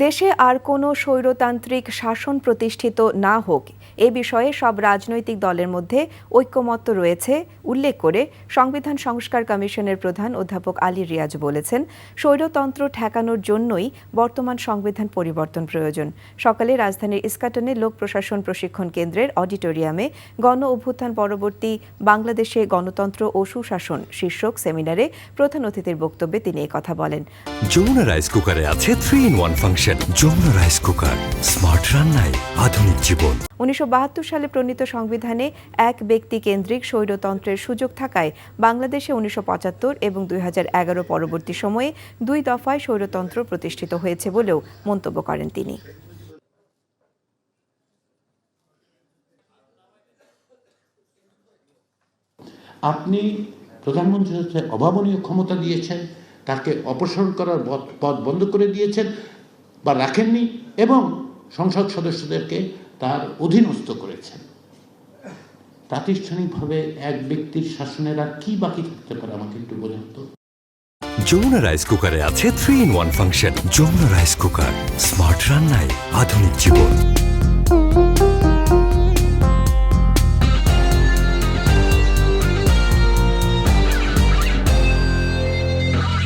দেশে আর কোনো স্বৈরতান্ত্রিক শাসন প্রতিষ্ঠিত না হোক এ বিষয়ে সব রাজনৈতিক দলের মধ্যে ঐক্যমত্য রয়েছে উল্লেখ করে সংবিধান সংস্কার কমিশনের প্রধান অধ্যাপক আলী রিয়াজ বলেছেন, স্বৈরতন্ত্র ঠেকানোর জন্যই বর্তমান সংবিধান পরিবর্তন প্রয়োজন। সকালে রাজধানীর ইস্কাটনে লোক প্রশাসন প্রশিক্ষণ কেন্দ্রের অডিটোরিয়ামে গণ অভ্যুত্থান পরবর্তী বাংলাদেশে গণতন্ত্র ও সুশাসন শীর্ষক সেমিনারে প্রধান অতিথির বক্তব্যে তিনি কথা বলেন। যমুনা রাইস কুকারে আছে 3-in-1 function. Jamuna rice cooker, smart রান্নায় আধুনিক জীবন। 1972 সালে প্রণীত সংবিধানে এক ব্যক্তি কেন্দ্রিক স্বৈরতন্ত্রের সুযোগ থাকায় বাংলাদেশে 1975 এবং 2011 পরবর্তী সময়ে 2 দফায় স্বৈরতন্ত্র প্রতিষ্ঠিত হয়েছে বলেও মন্তব্য করেন তিনি। আপনি প্রধানমন্ত্রীর হচ্ছে অভাবনীয় ক্ষমতা দিয়েছেন, তাকে অপসারণ করার পথ বন্ধ করে দিয়েছেন বা রাখেননি, এবং সংসদ সদস্যদেরকে তার অধীনস্থ করেছেন। প্রাতিষ্ঠানিকভাবে এক ব্যক্তির শাসনের আর কি বাকি থাকতে পারে আমাকে একটু বলুন তো। যমুনা রাইস কুকারে আছে 3-in-1 function. Jamuna rice cooker, smart রান্নায় আধুনিক জীবন।